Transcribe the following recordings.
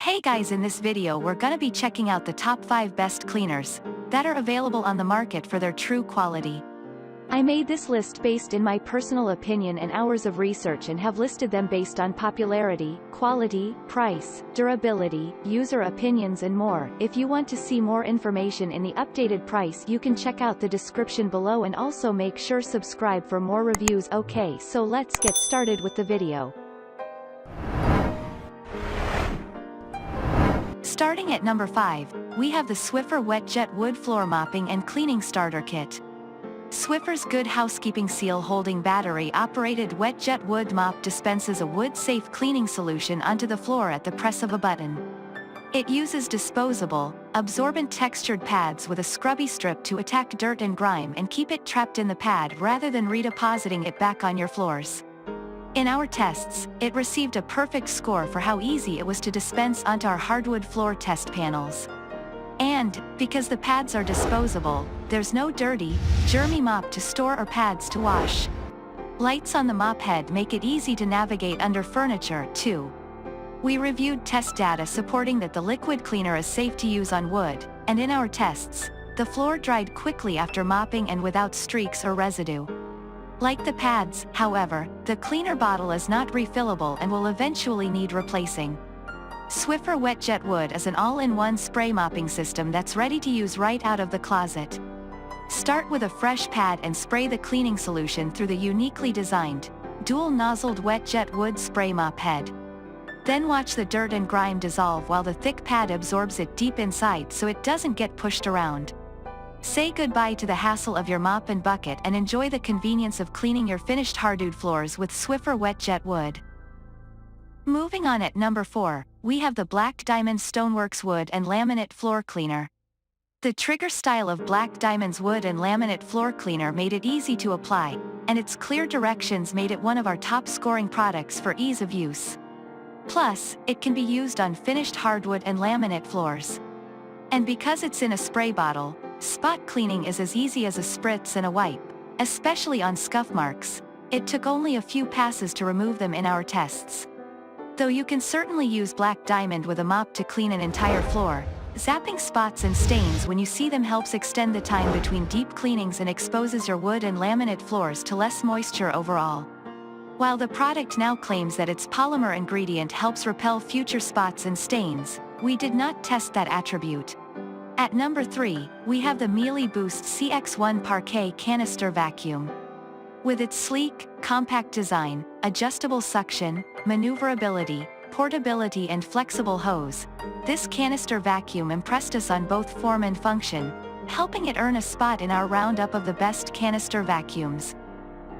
Hey guys, in this video we're gonna be checking out the top 5 best cleaners that are available on the market for their true quality. I made this list based in my personal opinion and hours of research and have listed them based on popularity, quality, price, durability, user opinions and more. If you want to see more information in the updated price, you can check out the description below and also make sure subscribe for more reviews. Okay, so let's get started with the video. Starting at number 5, we have the Swiffer WetJet Wood Floor Mopping and Cleaning Starter Kit. Swiffer's Good Housekeeping Seal-Holding Battery-Operated WetJet Wood Mop dispenses a wood-safe cleaning solution onto the floor at the press of a button. It uses disposable, absorbent textured pads with a scrubby strip to attack dirt and grime and keep it trapped in the pad rather than redepositing it back on your floors. In our tests, it received a perfect score for how easy it was to dispense onto our hardwood floor test panels. And, because the pads are disposable, there's no dirty, germy mop to store or pads to wash. Lights on the mop head make it easy to navigate under furniture, too. We reviewed test data supporting that the liquid cleaner is safe to use on wood, and in our tests, the floor dried quickly after mopping and without streaks or residue. Like the pads, however, the cleaner bottle is not refillable and will eventually need replacing. Swiffer WetJet Wood is an all-in-one spray mopping system that's ready to use right out of the closet. Start with a fresh pad and spray the cleaning solution through the uniquely designed, dual-nozzled WetJet Wood spray mop head. Then watch the dirt and grime dissolve while the thick pad absorbs it deep inside so it doesn't get pushed around. Say goodbye to the hassle of your mop and bucket and enjoy the convenience of cleaning your finished hardwood floors with Swiffer WetJet Wood. Moving on at number 4, we have the Black Diamond Stoneworks Wood and Laminate Floor Cleaner. The trigger style of Black Diamond's wood and laminate floor cleaner made it easy to apply, and its clear directions made it one of our top-scoring products for ease of use. Plus, it can be used on finished hardwood and laminate floors. And because it's in a spray bottle, spot cleaning is as easy as a spritz and a wipe, especially on scuff marks. It took only a few passes to remove them in our tests. Though you can certainly use Black Diamond with a mop to clean an entire floor, zapping spots and stains when you see them helps extend the time between deep cleanings and exposes your wood and laminate floors to less moisture overall. While the product now claims that its polymer ingredient helps repel future spots and stains, we did not test that attribute. At number 3, we have the Miele Boost CX1 Parquet Canister Vacuum. With its sleek, compact design, adjustable suction, maneuverability, portability and flexible hose, this canister vacuum impressed us on both form and function, helping it earn a spot in our roundup of the best canister vacuums.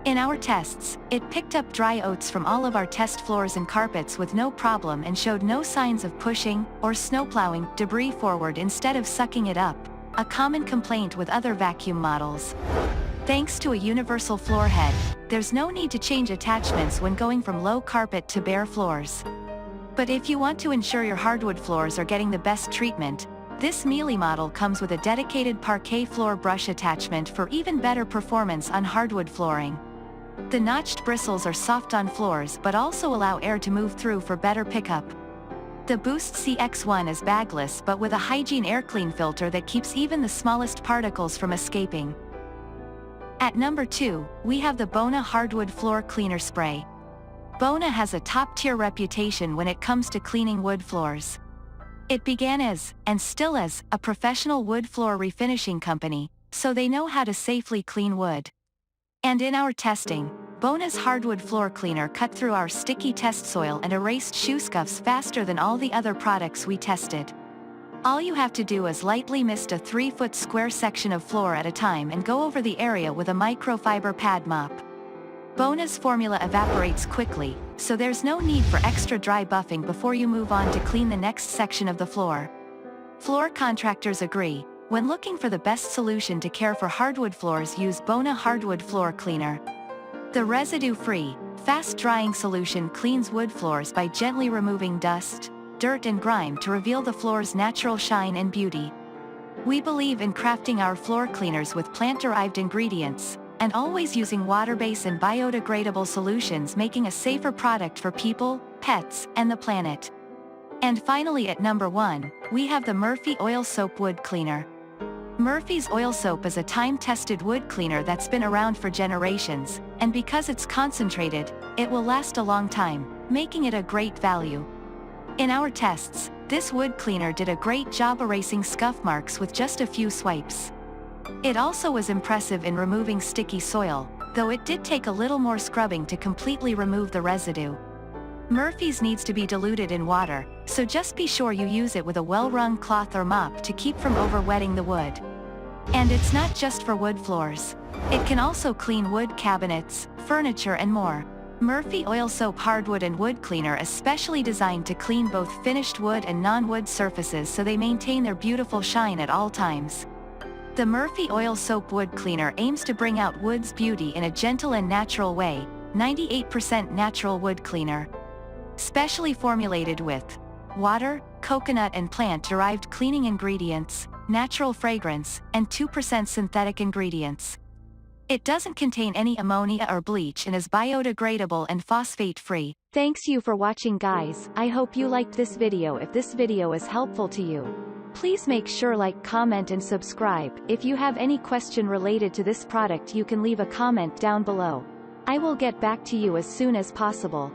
In our tests, it picked up dry oats from all of our test floors and carpets with no problem and showed no signs of pushing or snowplowing debris forward instead of sucking it up, a common complaint with other vacuum models. Thanks to a universal floor head, there's no need to change attachments when going from low carpet to bare floors. But if you want to ensure your hardwood floors are getting the best treatment, this Miele model comes with a dedicated parquet floor brush attachment for even better performance on hardwood flooring. The notched bristles are soft on floors but also allow air to move through for better pickup. The Boost CX1 is bagless but with a hygiene air clean filter that keeps even the smallest particles from escaping. At number 2, we have the Bona Hardwood Floor Cleaner Spray. Bona has a top-tier reputation when it comes to cleaning wood floors. It began as, and still is, a professional wood floor refinishing company, so they know how to safely clean wood. And in our testing, Bona's hardwood floor cleaner cut through our sticky test soil and erased shoe scuffs faster than all the other products we tested. All you have to do is lightly mist a 3-foot square section of floor at a time and go over the area with a microfiber pad mop. Bona's formula evaporates quickly, so there's no need for extra dry buffing before you move on to clean the next section of the floor. Floor contractors agree, when looking for the best solution to care for hardwood floors, use Bona Hardwood Floor Cleaner. The residue-free, fast-drying solution cleans wood floors by gently removing dust, dirt and grime to reveal the floor's natural shine and beauty. We believe in crafting our floor cleaners with plant-derived ingredients, and always using water-based and biodegradable solutions, making a safer product for people, pets, and the planet. And finally at number 1, we have the Murphy Oil Soap Wood Cleaner. Murphy's Oil Soap is a time-tested wood cleaner that's been around for generations, and because it's concentrated, it will last a long time, making it a great value. In our tests, this wood cleaner did a great job erasing scuff marks with just a few swipes. It also was impressive in removing sticky soil, though it did take a little more scrubbing to completely remove the residue. Murphy's needs to be diluted in water, so just be sure you use it with a well-wrung cloth or mop to keep from over-wetting the wood. And it's not just for wood floors. It can also clean wood cabinets, furniture and more. Murphy Oil Soap Hardwood and Wood Cleaner is specially designed to clean both finished wood and non-wood surfaces so they maintain their beautiful shine at all times. The Murphy Oil Soap Wood Cleaner aims to bring out wood's beauty in a gentle and natural way, 98% natural wood cleaner. Specially formulated with water, coconut and plant-derived cleaning ingredients, natural fragrance, and 2% synthetic ingredients. It doesn't contain any ammonia or bleach and is biodegradable and phosphate-free. Thanks you for watching guys. I hope you liked this video. If this video is helpful to you, please make sure like, comment and subscribe. If you have any question related to this product you can leave a comment down below. I will get back to you as soon as possible.